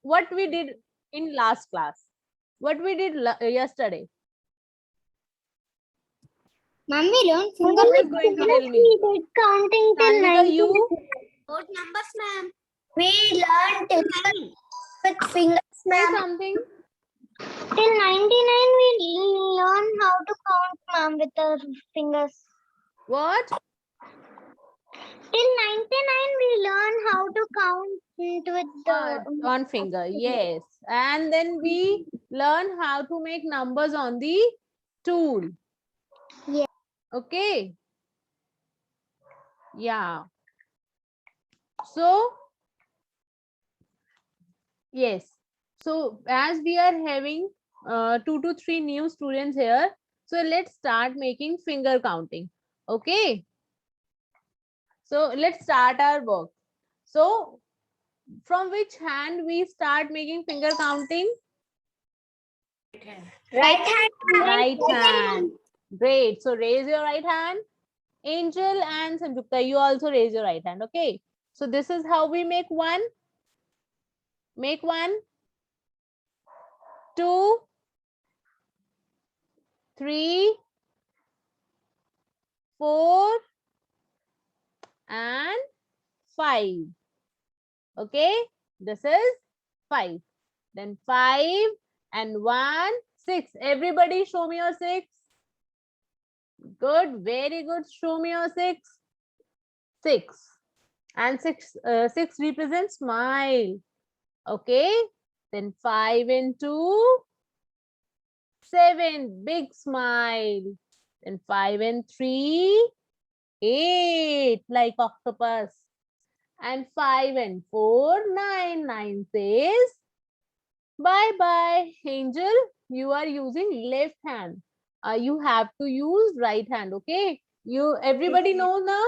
what we did in last class, what we did yesterday. Ma'am, we learned Who finger is going to tell me? we did counting till Sanvika, 90. you? What numbers, ma'am? We learned till with fingers, Say ma'am. something. Till 99, we learn how to count, ma'am, with our fingers. What? Till 99, we learn how to count with the On finger, yes. And then we learn how to make numbers on the tool. Yeah. Okay. Yeah. So, yes. So, as we are having 2 to 3 new students here, so let's start making finger counting. Okay. So, let's start our work. So, from which hand we start making finger counting? right hand. Right hand. Great. So, raise your right hand. Angel and Sanjukta, you also raise your right hand. Okay. So, this is how we make one. Make 1, 2, 3, 4, and 5. Okay, this is 5. Then 5 and 1, 6. Everybody show me your 6. Good, very good. Show me your 6. 6. And 6 represents smile. Okay, then 5 and 2, 7. Big smile. Then 5 and 3, 8. Like octopus. And 5 and 4, 9. 9 says bye bye. Angel, you are using left hand. You have to use right hand. Okay. Everybody knows now.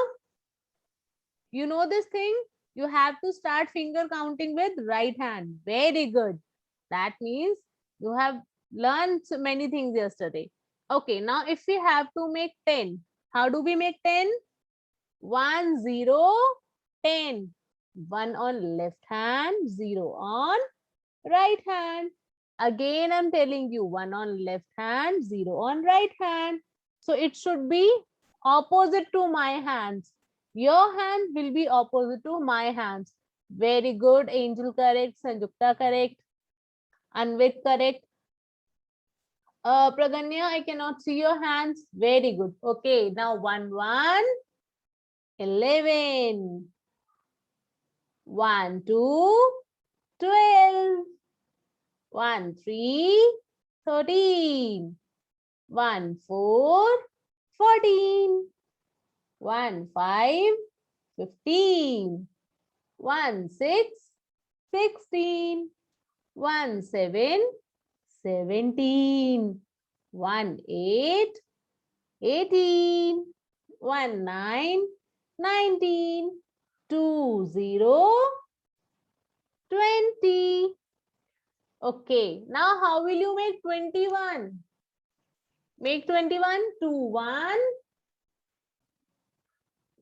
You know this thing. You have to start finger counting with right hand. Very good. That means you have learned many things yesterday. Okay. Now if we have to make 10, how do we make 10? 1, 0, 10. 1 on left hand, 0 on right hand. Again, I'm telling you, 1 on left hand, 0 on right hand. So it should be opposite to my hands. Your hand will be opposite to my hands. Very good. Angel correct. Sanjukta correct. Anvit correct. Praganya, I cannot see your hands. Very good. Okay, now 1, 1, 11. 1, 2, 12. 1, 3, 13. 1, 4, 14. 1, 5, 15. 1, 6, 16. 1, 7, 17. 1, 8, 18. 1, 9, 19. 2, 0, 20. Okay, now how will you make 21? Make 21, 2, 1,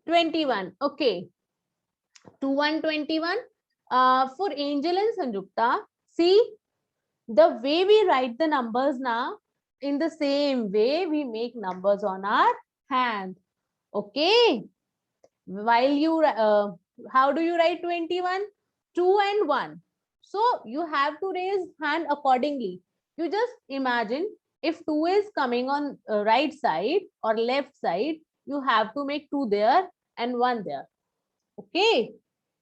21. Okay, 2, 1, 21. For Angel and Sanjukta, see, the way we write the numbers now, in the same way we make numbers on our hand. Okay, while you, how do you write 21? 2 and 1. So you have to raise hand accordingly. You just imagine if 2 is coming on right side or left side, you have to make 2 there and 1 there. Okay.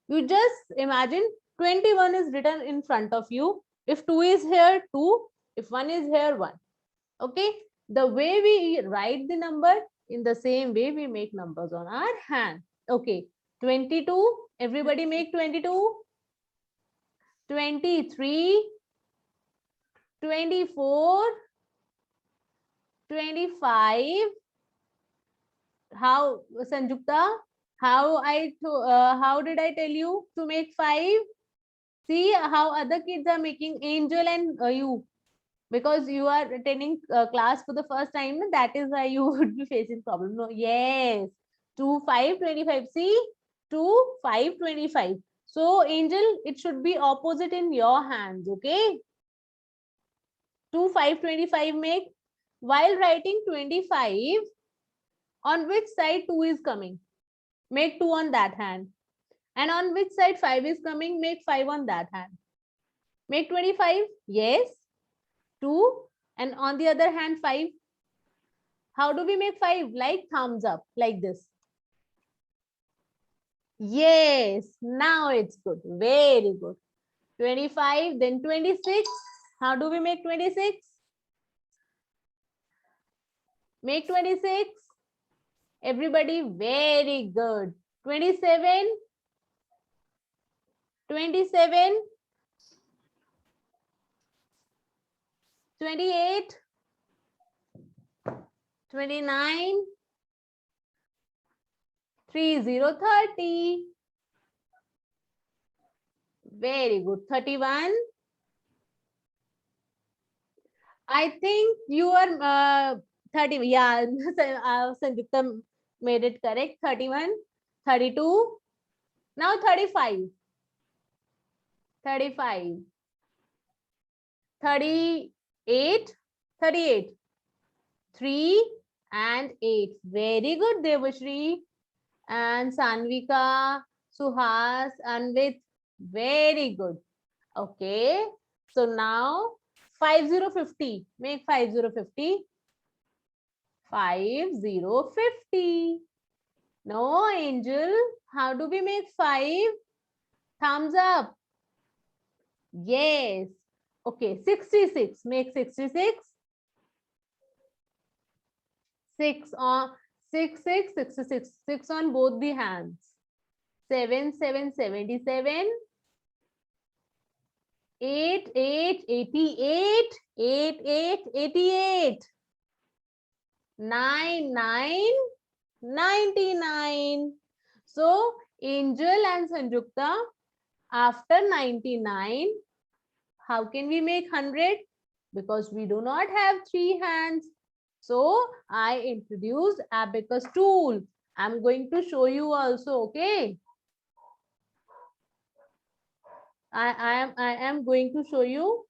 You just imagine 21 is written in front of you. If 2 is here, 2. If 1 is here, 1. Okay. The way we write the number, in the same way we make numbers on our hand. Okay. 22. Everybody make 22. 23. 24. 25. How, Sanjukta? How did I tell you to make 5? See how other kids are making, Angel and you, because you are attending class for the first time. That is why you would be facing problem. No, yes, 2, 5, 25. See, 2, 5, 25. So Angel, it should be opposite in your hands, okay? 2, 5, 25 make. While writing 25, on which side 2 is coming? Make 2 on that hand. And on which side 5 is coming? Make 5 on that hand. Make 25. Yes. 2. And on the other hand 5. How do we make 5? Like thumbs up, like this. Yes. Now it's good. Very good. 25, then 26. How do we make 26? Make 26. Everybody, very good. 27. 27. 28. 29. 30, 30. Very good. 31. I think you are 30. Yeah, Sanjukta made it correct. 31, 32. Now 35. 35. 38. 38. 3 and 8. Very good, Devashri. And Sanvika, Suhas, Anvit. Very good. Okay. So now 5050. Make 5050. 5050. No, Angel. How do we make 5? Thumbs up. Yes. Okay. 66. Make 66. 6 on 6, 6, 66. 6 on both the hands. 7, 7, 77. 8, 8, 88. 8, 8, 88. 9, 9, 99. So, Angel and Sanjukta, after 99, how can we make 100? Because we do not have 3 hands. So, I introduced abacus tool. I'm going to show you also, okay? I am going to show you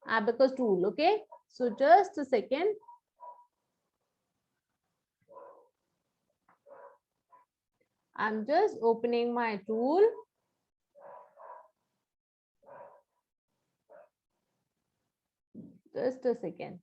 abacus tool, okay? So, just a second. I'm just opening my tool. Just a second.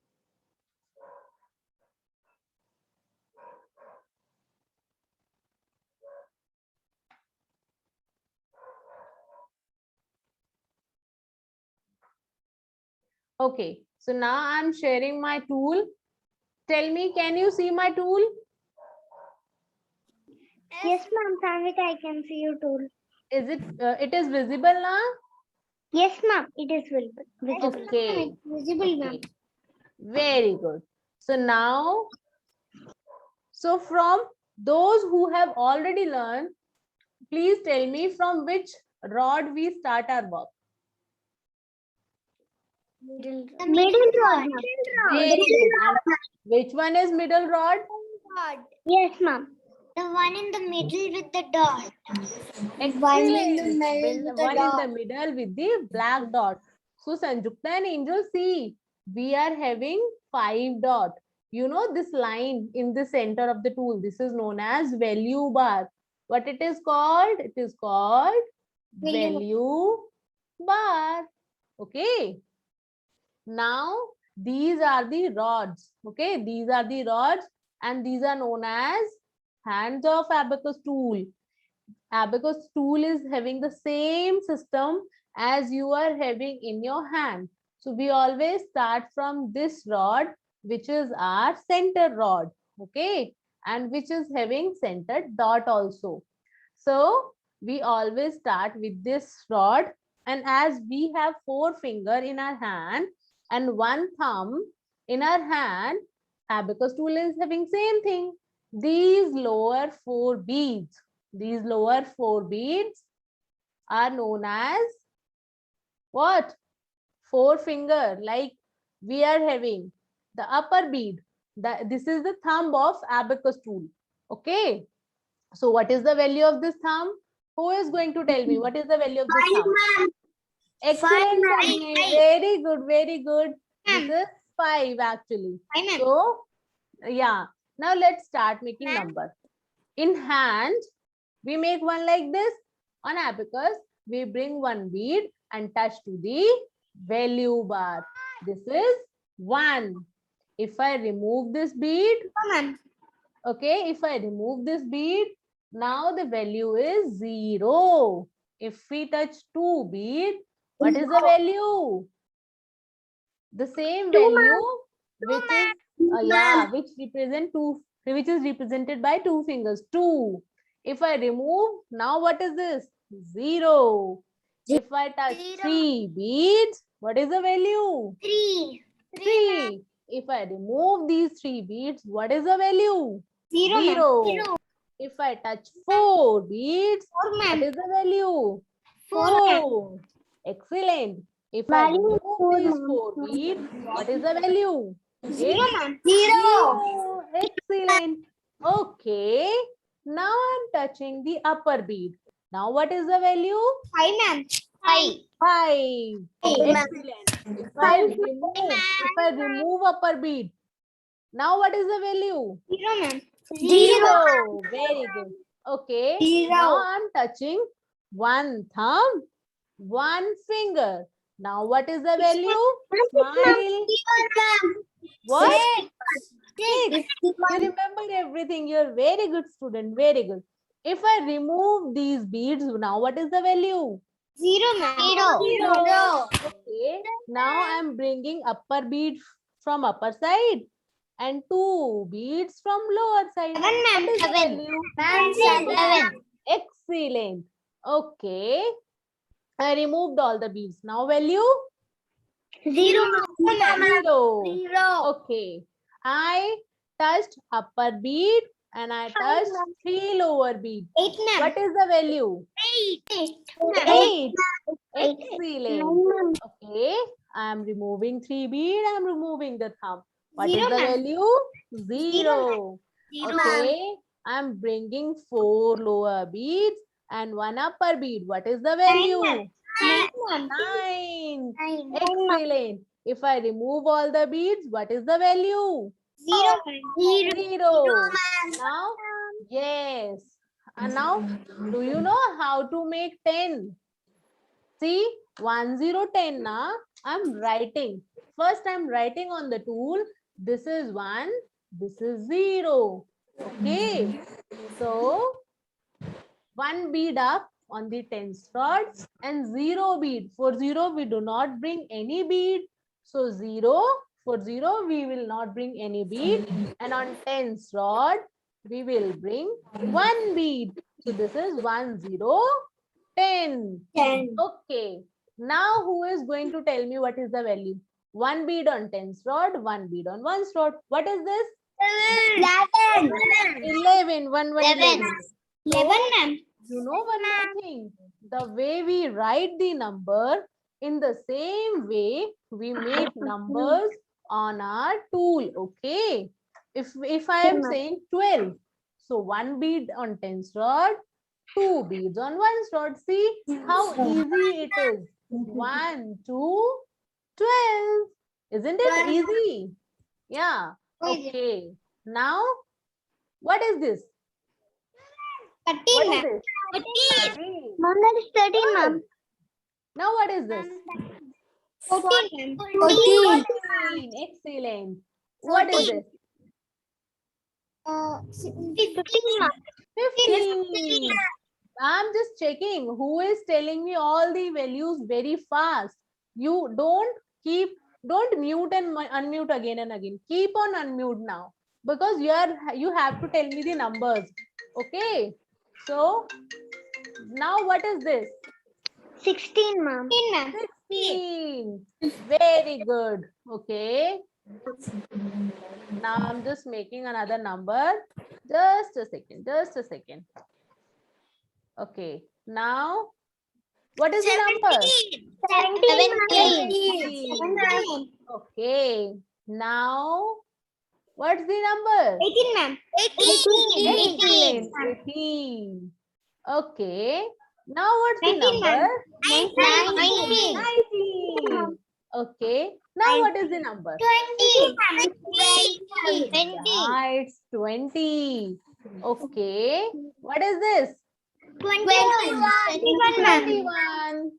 Okay, so now I'm sharing my tool. Tell me, can you see my tool? Yes, ma'am. Sanvika, I can see your tool. Is it is visible now? Yes, ma'am. It is visible. Okay. Visible, ma'am. Okay. Very good. So now, so from those who have already learned, please tell me from which rod we start our work. Middle rod. Very good. And which one is middle rod? Yes, ma'am. The one in the middle with the dot. Excellent. One in the middle with the One in dot. the middle with the black dot. So Sanjukta and Angel, see, we are having 5 dot. You know this line in the center of the tool. This is known as value bar. What it is called? It is called value bar. Okay. Now these are the rods. Okay, these are the rods, and these are known as hands of abacus tool. Abacus tool is having the same system as you are having in your hand. So we always start from this rod, which is our center rod, okay, and which is having center dot also. So we always start with this rod, and as we have 4 fingers in our hand and 1 thumb in our hand, abacus tool is having same thing. These lower 4 beads, these lower 4 beads are known as what? 4 finger, like we are having the upper bead. This is the thumb of abacus tool. Okay. So what is the value of this thumb? Who is going to tell me what is the value of this Five, sum? ma'am. Excellent, ma'am. Tanvi. Five. Very good, very good. This Ma'am. is 5 actually. Five, ma'am. So, yeah. Now let's start making Ma'am. number. In hand, we make one like this. On abacus, we bring one bead and touch to the value bar. This is 1. If I remove this bead, Ma'am. okay, if I remove this bead, now the value is 0. If we touch 2 bead, what is the value? The same Two, value Two, which is ma'am. which represent two, which is represented by 2 fingers, 2. If I remove, now what is this? 0. If I touch Zero. 3 beads, what is the value? Three. 3. If I remove these 3 beads, what is the value? Zero. 0. Zero. If I touch 4 beads, Four, what ma'am. is the value? Four. 4. Excellent. If I Value is remove four, these ma'am. 4 beads, what is the value? Zero, It's ma'am. Zero. 0. Excellent. Okay. Now I'm touching the upper bead. Now what is the value? Five, ma'am. Five. 5. Five, ma'am. Excellent. Five, If I remove upper bead, now what is the value? Zero, ma'am. 0. Very good. Okay. Zero. Now I'm touching one thumb, one finger. Now what is the value? Smile. What? Six. You remember everything. You're very good student. Very good. If I remove these beads, now what is the value? Zero, ma'am. Zero. Okay. Now I'm bringing upper bead from upper side and 2 beads from lower side. Seven, ma'am. What is the Seven. value? Ma'am, seven. Excellent. Okay. I removed all the beads. Now value? Zero, ma'am. 0. Zero. Okay. I touched upper bead and I touched 3 lower bead. Eight, ma'am. What is the value? Eight. 8. Excellent. Okay. I am removing 3 bead. I am removing the thumb. What is Zero, the ma'am. value? 0. Zero, ma'am. Okay. I am bringing 4 lower beads and 1 upper bead. What is the value? Nine, ma'am. 9. Nine. Excellent. If I remove all the beads, what is the value? Zero, ma'am. 0. Now, yes. And now, do you know how to make 10? See, 1, 0, 10 na? I'm writing. First, I'm writing on the tool. This is 1, this is 0. Okay. So, 1 bead up on the tens rod and 0 bead. For 0, we do not bring any bead. So 0, for 0, we will not bring any bead. And on tens rod, we will bring 1 bead. So this is 1, 0, 10. 10. Okay. Now who is going to tell me what is the value? 1 bead on tens rod, 1 bead on ones rod. What is this? 11. 11. 1, 1, 11. 11, ma'am. You know one more thing, the way we write the number, in the same way we make numbers on our tool, okay? If I am saying 12, so 1 bead on tens rod, 2 beads on ones rod. See how easy it is. 1, 2, 12. Isn't it easy? Yeah. Okay. Now, what is this? 13, What is ma'am. this? 13. Ma'am, that is 13, ma'am. Now what is this? 14, ma'am. 14. Excellent. What is this? 15, ma'am. 15. I'm just checking who is telling me all the values very fast. You don't mute and unmute again and again. Keep on unmute now because you have to tell me the numbers. Okay. So now what is this? 16, ma'am. 16. Very good. Okay. Now I'm just making another number. Just a second. Just a second. Okay. Now, what is the number? 17. Okay. Now, what's the number? 18, ma'am. 18. 18. Okay. Now what's the 19, number? 19. 19. Okay. Now what is the number? 20. Yeah, it's 20. Okay. What is this? 21. 21.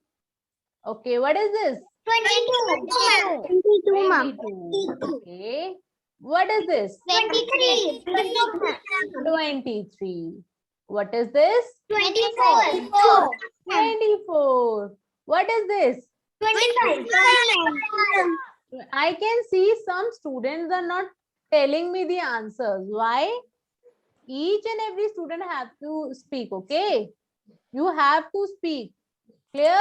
Okay. What is this? 22. 22. Okay. What is this? 23. 23. What is this? 24. 24. What is this? 25. I can see some students are not telling me the answers. Why? Each and every student have to speak, okay? You have to speak. Clear?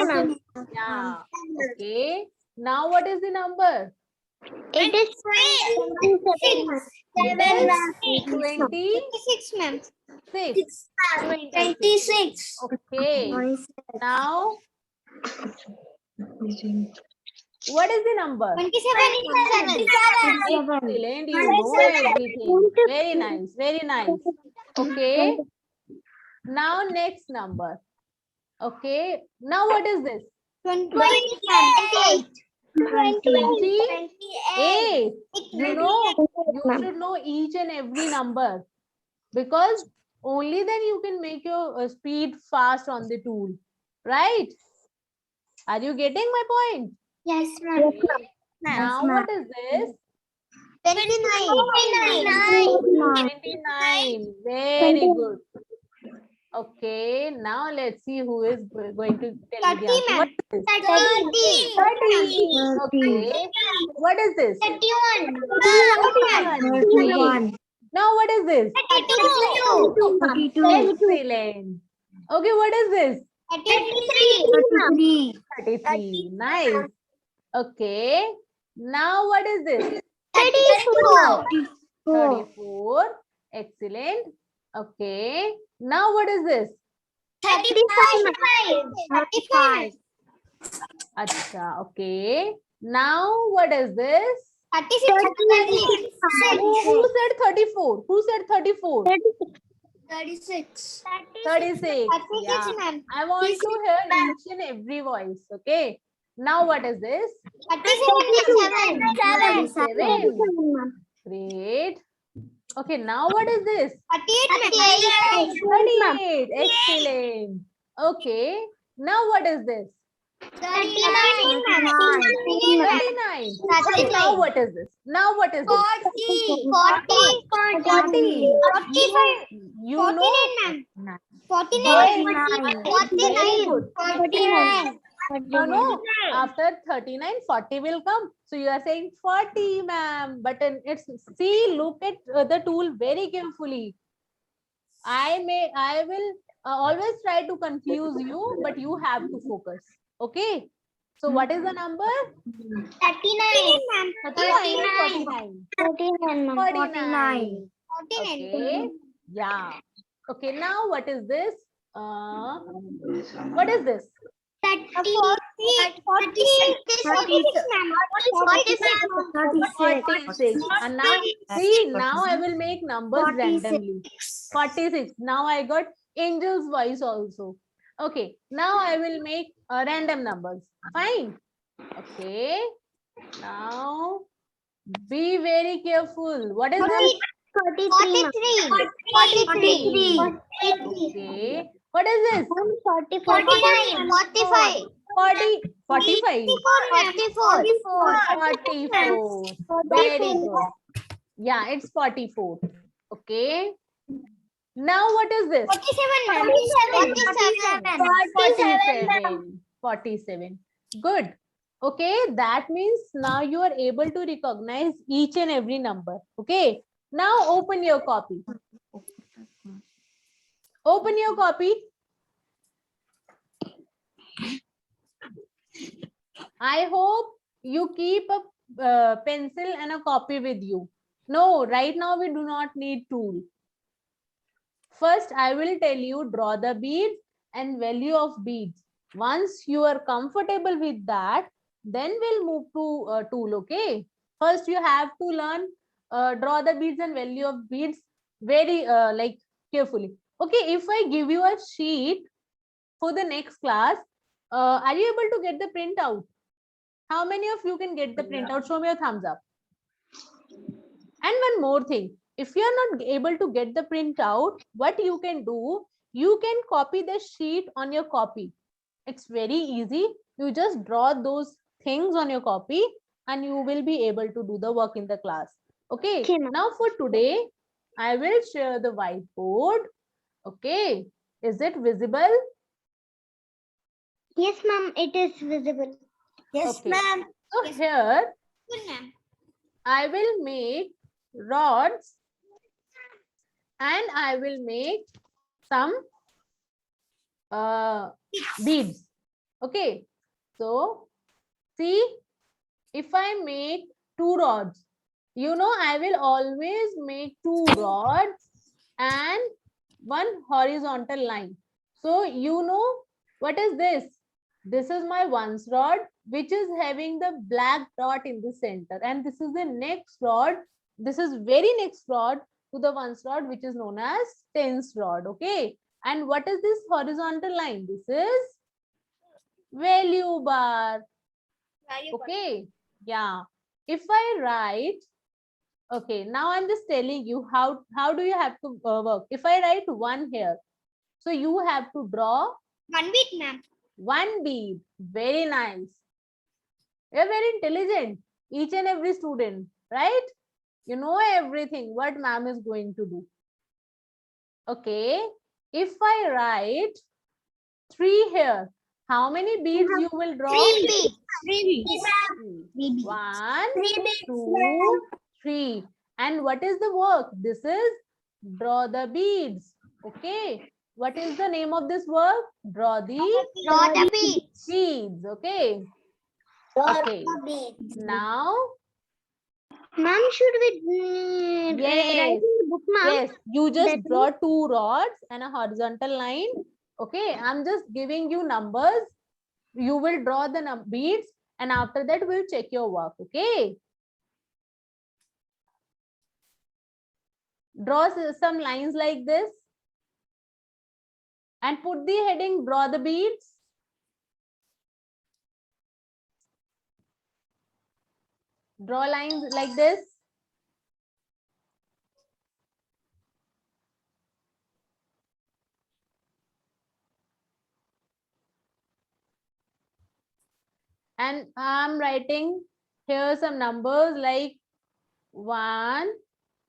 Yeah. Okay. Now what is the number? It is 26. 26. 26, ma'am. 26. Okay. Now, what is the number? 27. Excellent. You know everything. Very nice. Very nice. Okay. Now, next number. Okay. Now, what is this? 28. 28. You know, you should know each and every number because only then you can make your speed fast on the tool. Right? Are you getting my point? Yes, ma'am. Now, what is this? 29. 29. Very good. Okay, now let's see who is going to tell me the answer. What is this? 30. Okay. What is this? 31. 31. Now what is this? 32. Excellent. Okay, what is this? 33. 33. Nice. Okay. Now what is this? 34. 34. Excellent. Okay. Now what is this? 35. Acha. Okay. Now what is this? 36. Who said 34? Who said 34? 36. 36. Yeah. I want to hear each and every voice. Okay. Now what is this? 37. Great. Okay. Now what is this? 38. 38. Excellent. Okay. Now what is this? 39. 39. Okay, now what is this? Now what is this? 40. You know. 49. Very good. You know, after 39, 40 will come. So you are saying 40, ma'am. But it's see, look at the tool very carefully. I will always try to confuse you, but you have to focus. Okay. So what is the number? 39. 49. Okay. Yeah. Okay. Now what is this? What is this? 46. And now see, now I will make numbers randomly. 46. Now I got Angel's voice also. Okay. Now I will make random numbers. Fine. Okay. Now be very careful. What is this? 43. Okay. What is this? 45. 40, 45. 44. Very good. Yeah, it's 44. Okay. Now what is this? 47. Good. Okay, that means now you are able to recognize each and every number. Okay. Now open your copy. Open your copy. I hope you keep a pencil and a copy with you. No, right now we do not need tool. First, I will tell you draw the beads and value of beads. Once you are comfortable with that, then we'll move to tool, okay? First, you have to learn draw the beads and value of beads very carefully. Okay, if I give you a sheet for the next class, are you able to get the printout? How many of you can get the printout? Show me your thumbs up. And one more thing, if you are not able to get the printout, what you can do, you can copy the sheet on your copy. It's very easy. You just draw those things on your copy and you will be able to do the work in the class. Okay, Okay, ma'am. now for today, I will share the whiteboard. Okay, is it visible? Yes, ma'am, it is visible. Yes, Okay. ma'am. So Yes. here Good, ma'am. I will make rods and I will make some beads. Okay, so see, if I make two rods, you know, I will always make two rods and one horizontal line. So you know what is this? This is my ones rod, which is having the black dot in the center, and this is the next rod. This is very next rod to the ones rod, which is known as tens rod. Okay, and what is this horizontal line? This is value bar. Okay, yeah. If I write, okay, now I'm just telling you how do you have to work. If I write one here, so you have to draw One bit, ma'am. one bead. Very nice. You're very intelligent, each and every student, right? You know everything what ma'am is going to do. Okay, if I write three here, how many beads you will draw? Three. Three. One, Three bits, two, three. And what is the work? This is draw the beads. Okay. What is the name of this work? Draw the Draw the beads. beads. Okay. Okay. Now, Ma'am, should we yes, write in the book, ma'am? yes, you just That draw two rods and a horizontal line. Okay. I'm just giving you numbers. You will draw the beads and after that we'll check your work. Okay. Draw some lines like this and put the heading draw the beads. Draw lines like this. And I'm writing here some numbers like 1,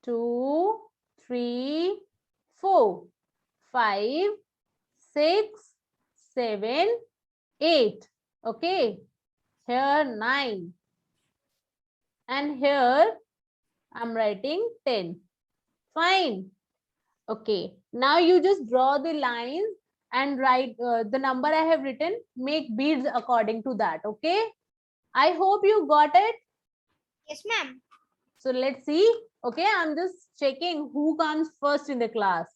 2, 3, 4, 5, 6, 7, 8. Okay. Here 9. And here I'm writing 10. Fine. Okay. Now you just draw the lines and write the number I have written. Make beads according to that. Okay. I hope you got it. Yes, ma'am. So let's see. Okay. I'm just checking who comes first in the class.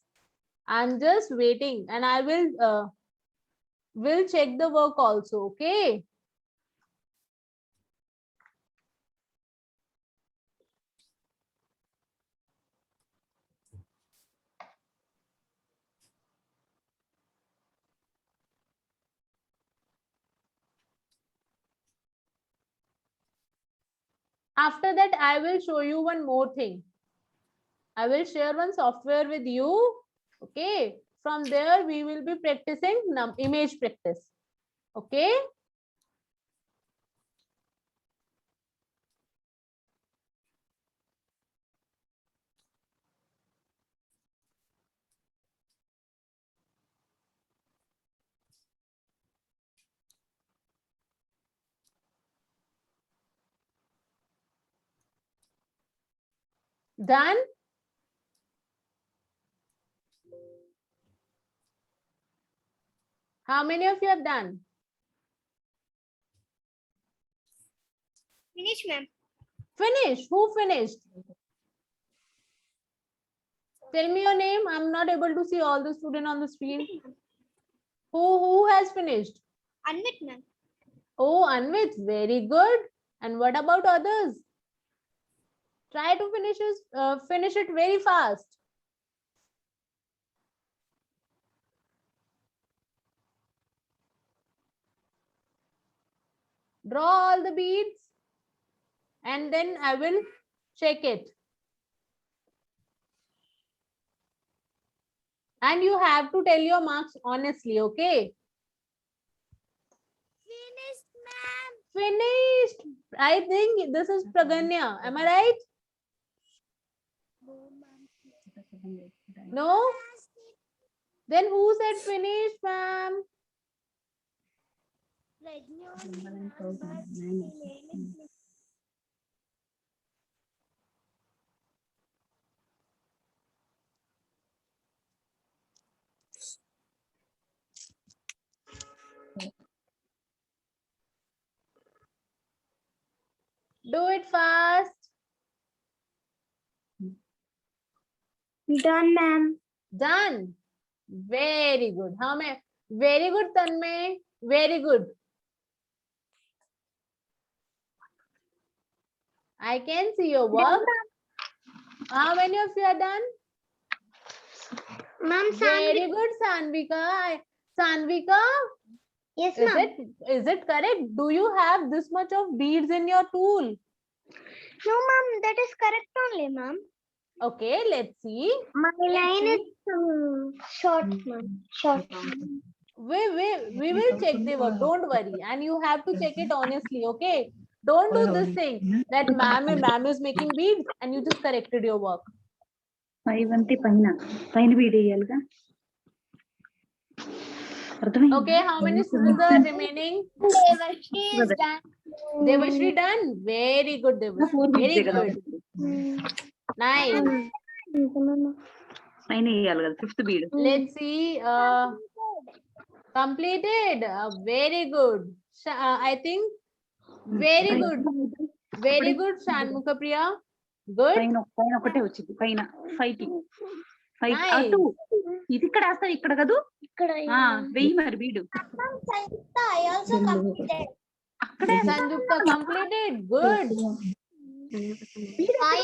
I'm just waiting and I will check the work also. Okay. After that, I will show you one more thing. I will share one software with you. Okay. From there, we will be practicing image practice. Okay. Done? How many of you have done? Finish, ma'am. Finish. Who finished? Tell me your name. I'm not able to see all the students on the screen. Who has finished? Anvit, ma'am. Oh, Anvit, very good. And what about others? Try to finish it very fast. Draw all the beads and then I will check it. And you have to tell your marks honestly, okay? Finished, ma'am. Finished. I think this is Praganya. Am I right? No? Then who said finished, ma'am? Do it fast. Done, ma'am. Done. Very good. How many? Very good, Tanmay. Very good. I can see your work. How many of you are done? Ma'am, Very good, Sanvika. Sanvika, Yes, is ma'am. it correct? Do you have this much of beads in your tool? No, ma'am, that is correct only, ma'am. Okay, let's see. My line is short, ma'am. Short. We will check the work. Don't worry. And you have to check it honestly, okay? Don't do this thing that ma'am is making beads and you just corrected your work. 5 అంటే పైన bead వేయాలిగా అర్థమైందా? Okay, how many students are remaining? Devashri is done. Devashri done. Very good, Devashri. 4 Very బీడ్సే కదా good. Nice. పైన వేయాలి కదా 5th bead. Let's see. Completed. Very good. I think very good. Very good, Shanmukha Priya. Good. పైన ఒకటే వచ్చింది పైన fighting Nice. అటు ఇది ఇక్కడ వేస్తావు ఇక్కడ కదూ ఇక్కడ వెయ్యి మరి బీడు Sanjukta, I also completed. అక్కడే Sanjukta completed. Good. I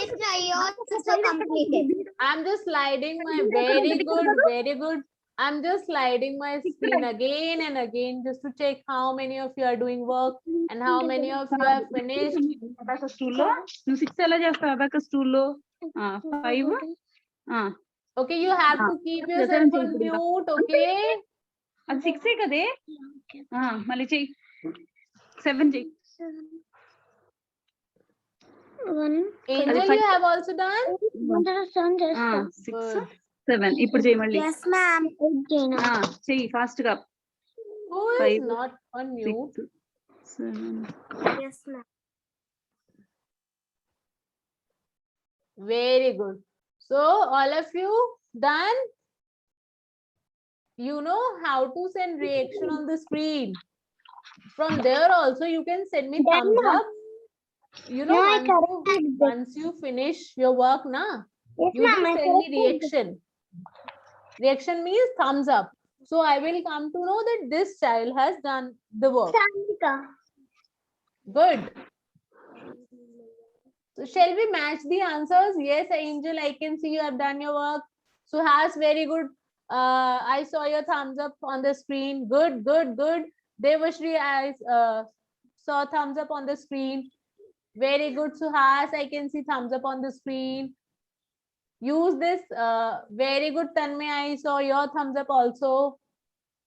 also completed. I'm just sliding my very good, very good. I'm just sliding my screen again and again just to check how many of you are doing work and how many of you have finished. Abacus టూల్లో నువ్వు 6 ఎలా చేస్తావు abacus టూల్లో 5 Okay, you have to keep yourself on mute, okay? అది 6 కదే మళ్ళీ చెయ్యి 7 చెయ్యి Angel, you have also done? 6 7 ఇప్పుడు చెయ్యి మళ్ళీ Yes, ma'am. చెయ్యి ఫాస్ట్ గా Who is 5, not on mute? 6 7 Yes, ma'am. Very good. So all of you done? You know how to send reaction on the screen. From there also you can send me Done, thumbs ma'am. up. You know, No, I corrected this. once you finish your work, na, Yes, you ma'am. just I send me corrected reaction. Reaction means thumbs up. So I will come to know that this child has done the work. Sanvika. Good. So shall we match the answers? Yes, Angel, I can see you have done your work. Suhas, very good. I saw your thumbs up on the screen. Good, good, good. Devashri, I saw thumbs up on the screen. Very good, Suhas. I can see thumbs up on the screen. Use this. Very good, Tanmay. I saw your thumbs up also.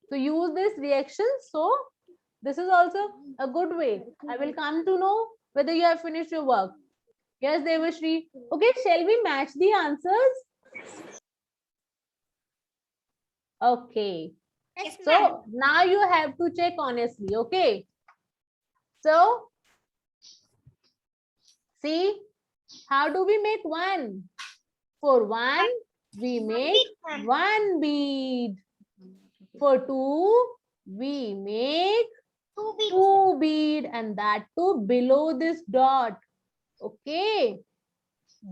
So use this reaction. So this is also a good way. I will come to know whether you have finished your work. Yes, Devashri. Okay, shall we match the answers? Okay. Yes, ma'am. So now you have to check honestly. Okay. So see, how do we make one? For one, we make one bead. For two, we make Two beads. two bead, and that too below this dot. Okay,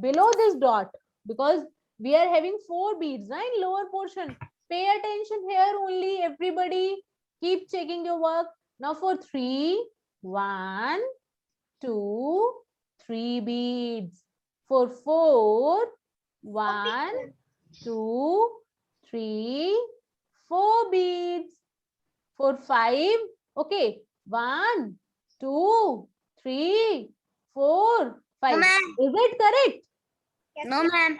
below this dot, because we are having 4 beads, right? Lower portion. Pay attention here only, everybody. Keep checking your work. Now for 3, 1, 2, 3 beads. For 4, 1, 2, 3, 4 beads. For 5, okay, 1, 2, 3, 4, 5. ma'am. Is it correct? No, ma'am.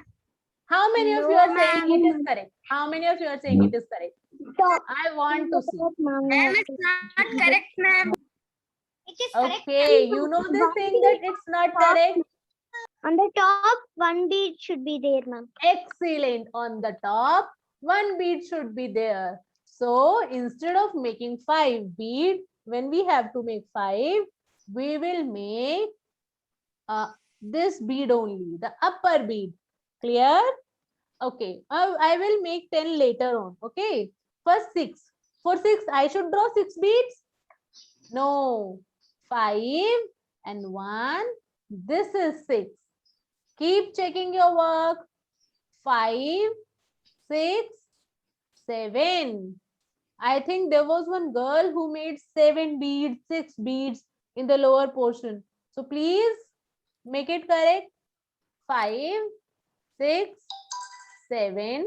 How many of No, you are saying ma'am. it is correct? How many of you are saying it is correct? I want to see. Ma'am, it's not correct, ma'am. It is correct. Okay, you know this thing that it's not correct. On the top, one bead should be there, ma'am. Excellent. On the top, one bead should be there. So instead of making 5 bead, when we have to make 5, we will make this bead only, the upper bead. Clear? Okay. I will make 10 later on. Okay. First 6. For 6, I should draw 6 beads. No. 5 and 1. This is 6. Keep checking your work. 5, 6, 7. I think there was one girl who made 7 beads, 6 beads in the lower portion. So please make it correct. 5, 6, 7,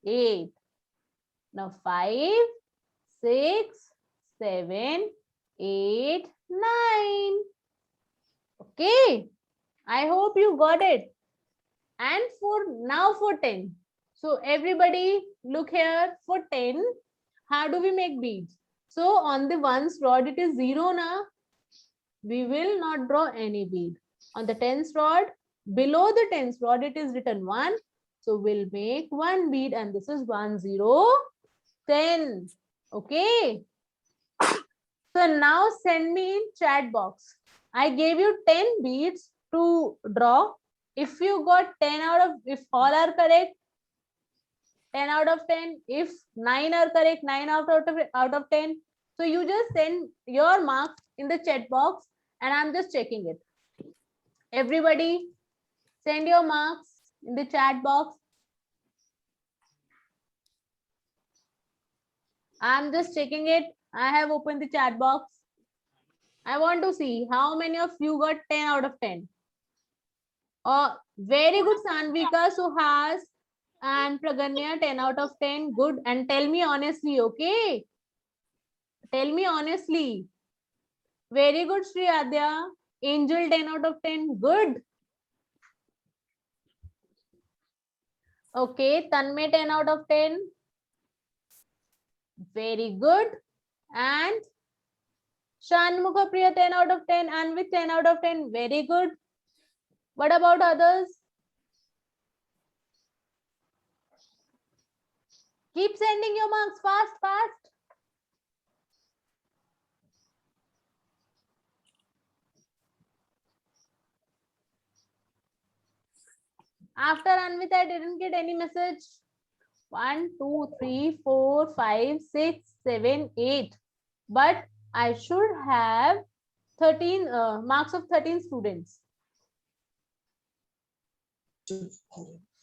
8. Now 5, 6, 7, 8, 9. Okay. I hope you got it. And for 10. So everybody look here for 10. How do we make beads? So on the ones rod it is 0 now. We will not draw any bead. On the 10th rod, below the 10th rod it is written 1. So we'll make 1 bead and this is 1, 0, 10. Okay. So now send me in chat box. I gave you 10 beads to draw. If you got 10 out of, if all are correct, 10 out of 10. If 9 are correct, 9 out of 10. So you just send your marks in the chat box and I'm just checking it. Everybody send your marks in the chat box. I'm just checking it. I have opened the chat box. I want to see how many of you got 10 out of 10. Oh, very good, Sanvika, Suhas, and Praganya, 10 out of 10. Good. And tell me honestly, okay? Tell me honestly. Very good, Sri Adya. Angel, 10 out of 10. Good. Okay. Tanmay, 10 out of 10. Very good. And Shanmukha Priya, 10 out of 10. And with 10 out of 10. Very good. What about others? Keep sending your marks fast, fast. After Anvita, I didn't get any message. 1, 2, 3, 4, 5, 6, 7, 8. But I should have 13 marks of 13 students.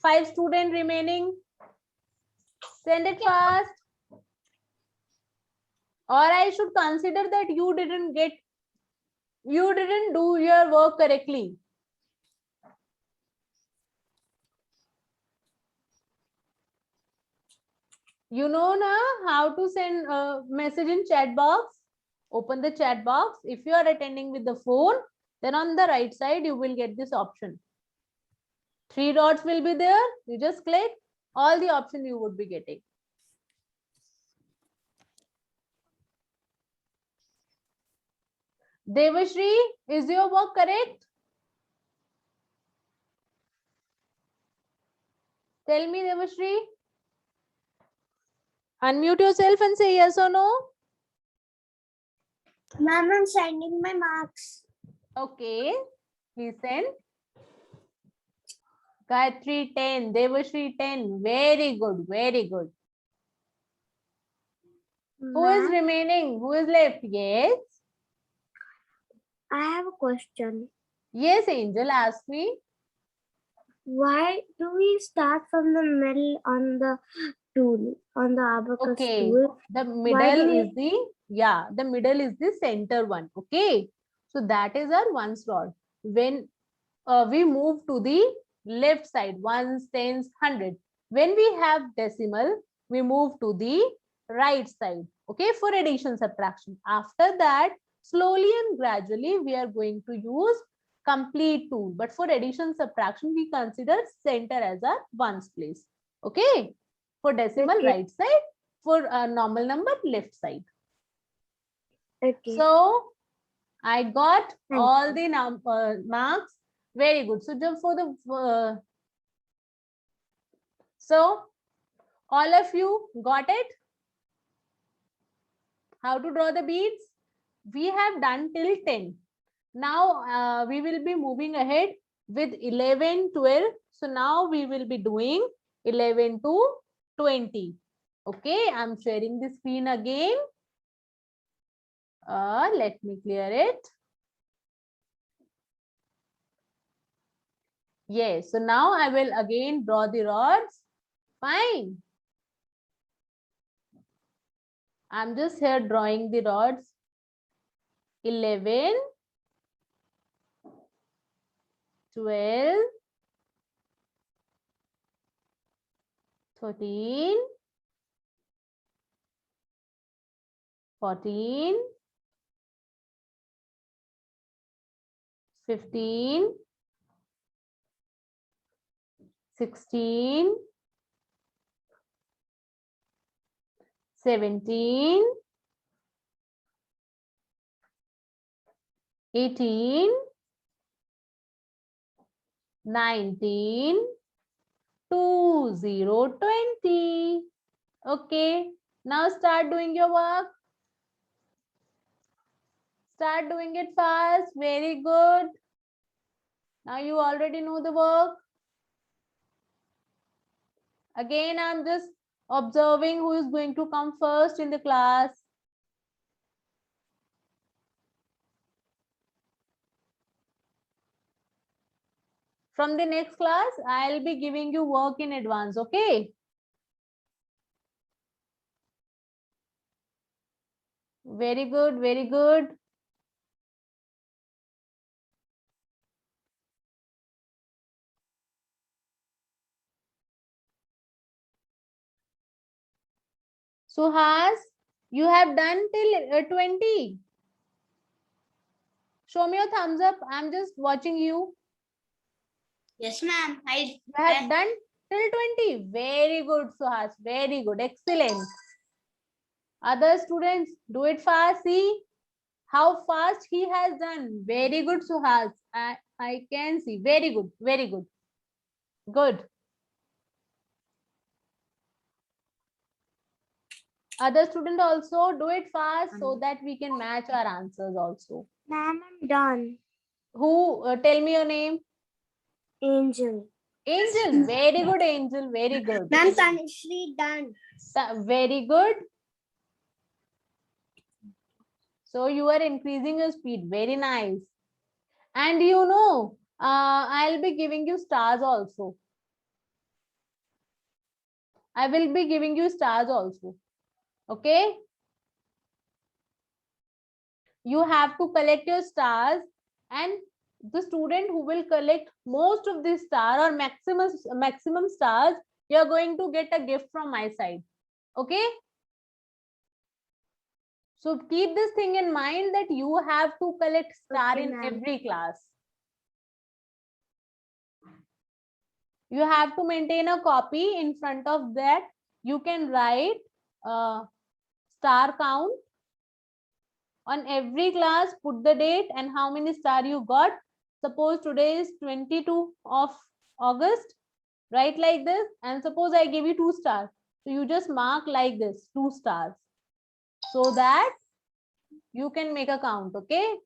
5 students remaining. Send it fast. Or I should consider that you didn't do your work correctly. You know now how to send a message in chat box. Open the chat box. If you are attending with the phone, then on the right side, you will get this option. 3 dots will be there. You just click all the options you would be getting. Devashri, is your work correct? Tell me, Devashri. Unmute yourself and say yes or no. Ma'am, I'm sending my marks. Okay. Please send. Gayatri 10, Devashri 10. Very good, very good. Who is remaining? Who is left? Yes. I have a question. Yes, Angel, ask me. Why do we start from the middle on the tool, on the abacus Okay. tool? The Why middle do is the middle is the center one. Okay. So that is our ones rod. When we move to the left side, ones, tens, 100. When we have decimal, we move to the right side. Okay, for addition, subtraction. After that, slowly and gradually we are going to use complete tool. But for addition subtraction, we consider center as a ones place. Okay. For decimal, Okay. right side. For normal number, left side. Okay. So I got Thank all the marks. Very good. So just for the so all of you got it? How to draw the beads? We have done till 10. Now we will be moving ahead with 11, 12. So now we will be doing 11 to 20. Okay, I'm sharing the screen again. Let me clear it. Yes, so now I will again draw the rods. Fine. I'm just here drawing the rods. 11, 12, 13, 14, 15, 16, 17, 18, 19, 20, 20. Okay, now start doing your work. Start doing it fast. Very good. Now you already know the work. Again, I'm just observing who is going to come first in the class. From the next class, I'll be giving you work in advance, okay? Very good, very good. Suhas, you have done till 20. Show me your thumbs up. I'm just watching you. Yes, ma'am. You have done till 20. Very good, Suhas. Very good. Excellent. Other students, do it fast. See how fast he has done. Very good, Suhas. I can see. Very good. Very good. Good. Other student also do it fast so that we can match our answers also. Ma'am, I'm done. Who? Tell me your name. Angel. Angel. Very good, Angel. Very good. Ma'am, Tanishri done. Very good. So you are increasing your speed. Very nice. And you know, I'll be giving you stars also. I will be giving you stars also. Okay. You have to collect your stars, and the student who will collect most of the star or maximum stars, you are going to get a gift from my side. Okay. So keep this thing in mind that you have to collect star Okay, in ma'am. every class. You have to maintain a copy. In front of that, you can write star count. On every class, put the date and how many star you got. Suppose today is 22 of August. Write like this. And suppose I give you 2 stars. So you just mark like this, 2 stars. So that you can make a count. Okay.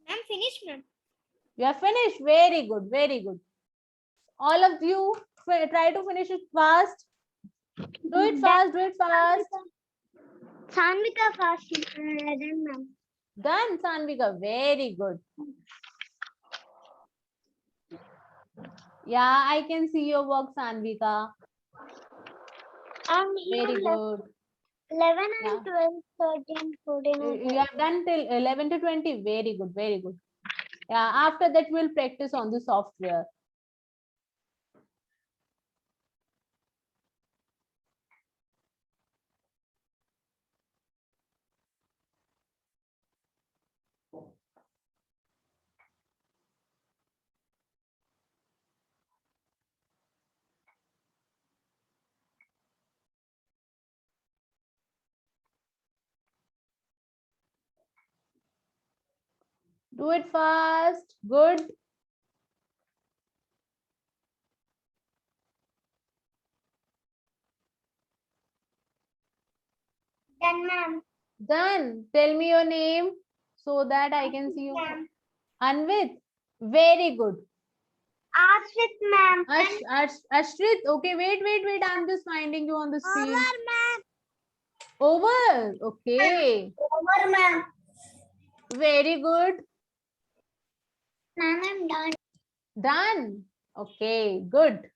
I'm finished, ma'am. You are finished. Very good. Very good. All of you try to finish it fast. Do it fast. Do it fast. Sanvika fast. Done, ma'am. Done, Sanvika. Very good. Yeah, I can see your work, Sanvika. Very good. 11 Yeah. and 12, 13, 14. You have done till 11 to 20. Very good. Very good. Yeah, after that, we'll practice on the software. Do it fast. Good. Done, ma'am. Done. Tell me your name so that I can see you. Ma'am. Anvit. Very good. Ashrit, ma'am. Ashrit. Okay, wait. I'm just finding you on the screen. ma'am. Over. Okay. Over, ma'am. Very good. Ma'am, I'm done. Done. Okay, good.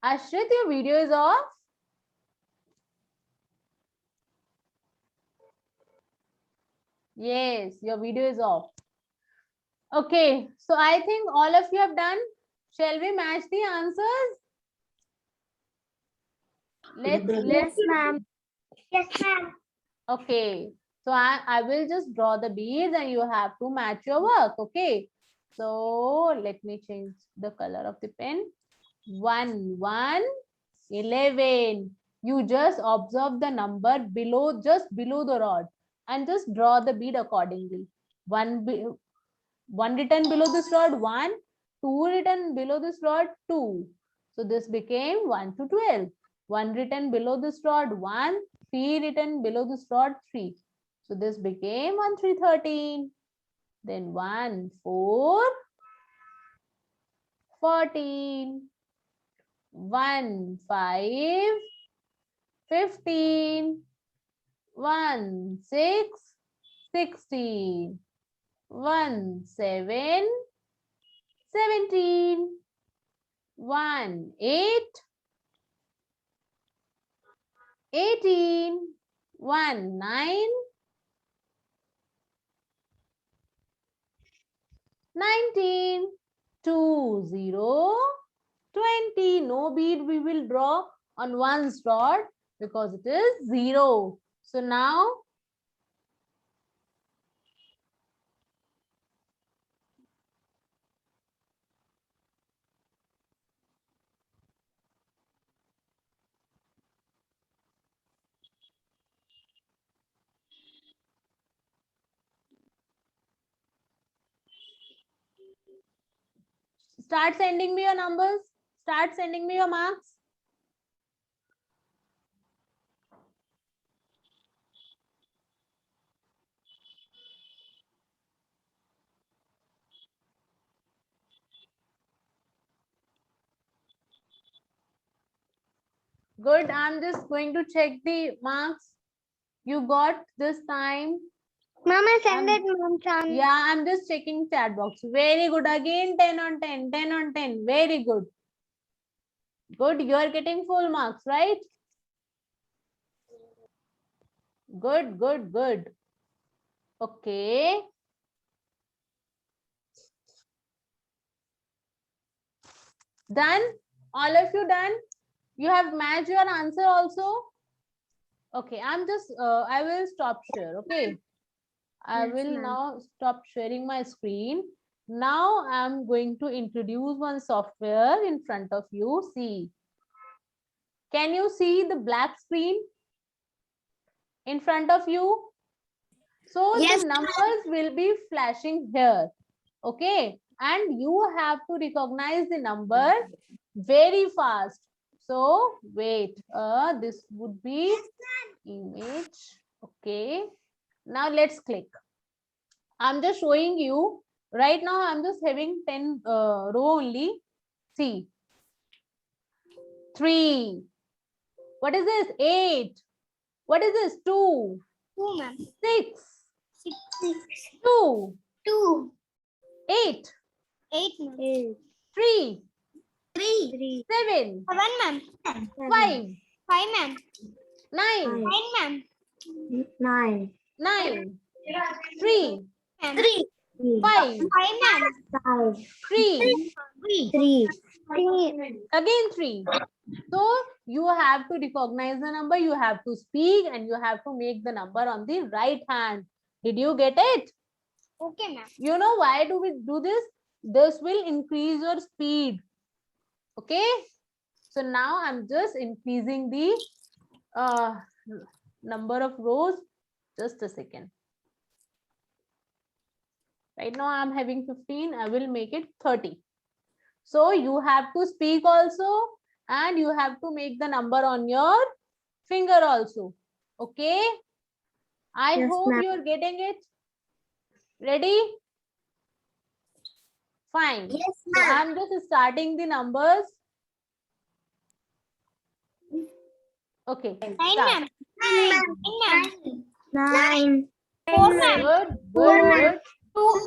Ashrit, your video is off. Yes, your video is off. Okay, so I think all of you have done. Shall we match the answers? Let's ma'am. Yes, ma'am. okay. So I will just draw the beads and you have to match your work. Okay. So let me change the color of the pen. 1, 1, 11. You just observe the number below, just below the rod, and just draw the bead accordingly. One written below this rod, 1, 2 written below this rod, 2. So this became 1 to 12. 1 written below this rod, 1, 3 written below this rod, 3. So this became 1, 3, 13. Then 1, 4, 14. 1, 5, 15. 1, 6, 16. 1, 7, 17. 1, 8, 18. 1, 9, 19. 2, 0, 20. No bead we will draw on one's rod because it is 0. So now start sending me your numbers. Start sending me your marks. Good. I'm just going to check the marks you got this time. Mama, send Um, it, ma'am. Yeah, I'm just checking chat box. Very good. Again, 10 on 10, 10 on 10. Very good. Good. You are getting full marks, right? Good, good, good. Okay. Done? All of you done? You have matched your answer also? Okay, I will stop share. Okay. I Yes, will ma'am. now stop sharing my screen. Now I'm going to introduce one software in front of you. See. Can you see the black screen in front of you? So Yes, the numbers will be flashing here. Okay. And you have to recognize the number very fast. So wait, this would be image. Okay. Now let's click. I'm just showing you right now. I'm just having 10 row only. See, 3. What is this? 8. What is this? 2. 2, ma'am. 6. 6, 2. 2. 8. 8, ma'am. 3. 3. 7. 7, ma'am. 5. 5, ma'am. 9. 9, ma'am. 9. 3. 3. 5. 5, ma'am. 3. 3. Again 3. So you have to recognize the number, you have to speak, and you have to make the number on the right hand. Did you get it? Okay, ma'am. You know why do we do this? This will increase your speed. Okay. So now I'm just increasing the number of rows. Just a second. Right now I'm having 15. I will make it 30. So you have to speak also, and you have to make the number on your finger also. Okay. I Yes, hope ma'am. you're getting it. Ready? Fine. Yes, So I'm just starting the numbers. Okay. Start. 9. 4, ma'am. Good. Four, Good. ma'am. Good.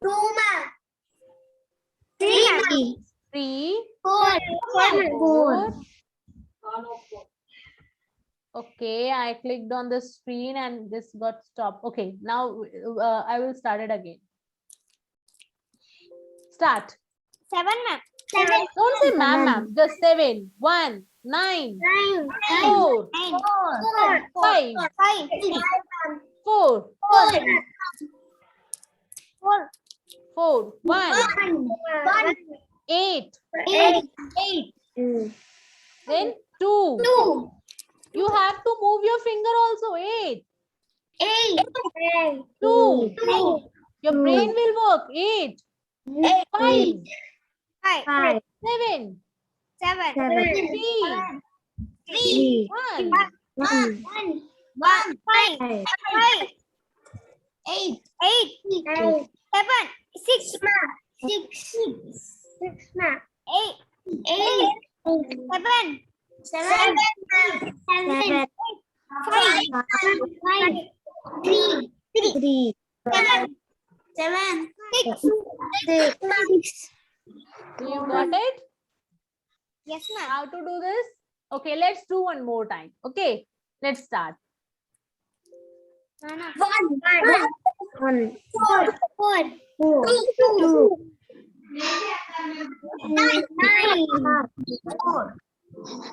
2, ma'am. 3. 3, 4. 4. Okay, I clicked on the screen and this got stopped. Okay, now I will start it again. Start. 7, ma'am. Don't say ma'am, just 7, 1, 9, 4, 5, 4, 4, 1, 8, then 2. You have to move your finger also. 8, 2. Your brain will work. 8, 5, 7, 3, 1. 8, 7, 6, Do you got it? Yes, ma'am. How to do this? Okay, let's do one more time. Okay, let's start. 2.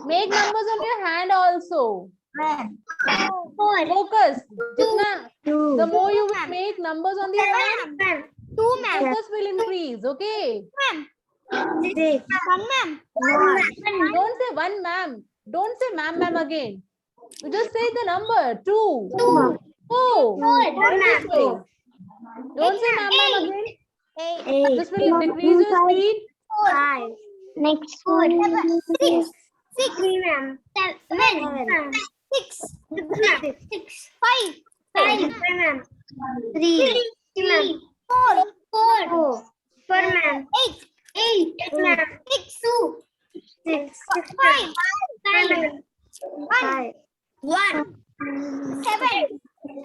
Make numbers on your hand also. Focus. The more you will make numbers on the hand, 2, ma'am. focus will increase. Okay. 1, ma'am. Don't say one ma'am. Don't say ma'am again. You just say the number 2, 4. This way. Don't say ma'am again. 8, This will decrease your speed. 6. 5, 3. 4, 8. 6, 5,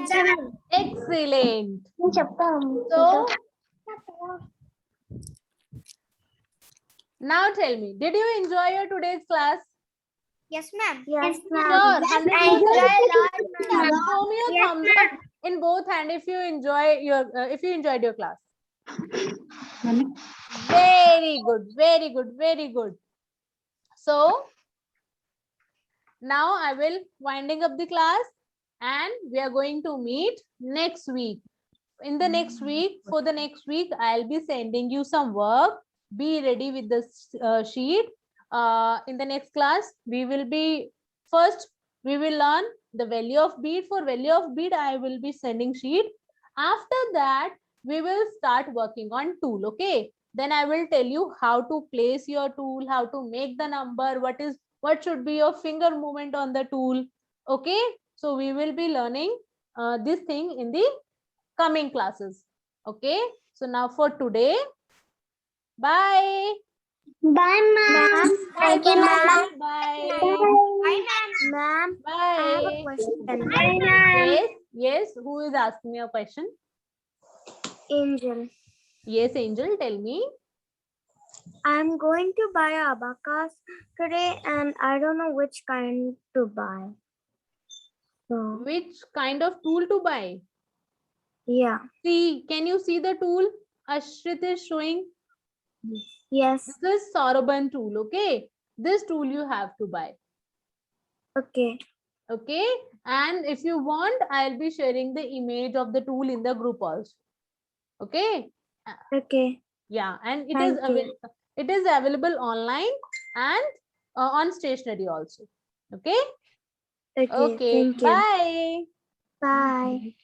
7. Excellent. So now tell me, did you enjoy your today's class? Yes, ma'am. Yes, Sure, ma'am. 100%. Show me a thumbs up in both hand if you enjoyed your class. Very good, very good, very good. So now I will winding up the class and we are going to meet next week. In the next week, for the next week, I'll be sending you some work. Be ready with the sheet. In the next class, we will learn the value of bead. For value of bead, I will be sending sheet. After that, we will start working on tool. Okay. Then I will tell you how to place your tool, how to make the number, what should be your finger movement on the tool. Okay. So we will be learning this thing in the coming classes. Okay. So now for today, bye. Bye, ma'am. Thank you, ma'am. Bye. Bye, ma'am. Ma'am, I have a Bye. question. Yes, yes. Who is asking me a question? Angel, Yes, Angel, tell me. I'm going to buy a abacus today and I don't know which kind to buy. So, Which kind of tool to buy? yeah. See, can you see the tool Ashrit is showing? Yes. This is Soroban tool, okay? This tool you have to buy, Okay. okay? And if you want, I'll be sharing the image of the tool in the group also, okay? Okay. Yeah, and Thank you. it is available online and on stationery also, okay? Okay. Okay, Thank you. bye. Bye.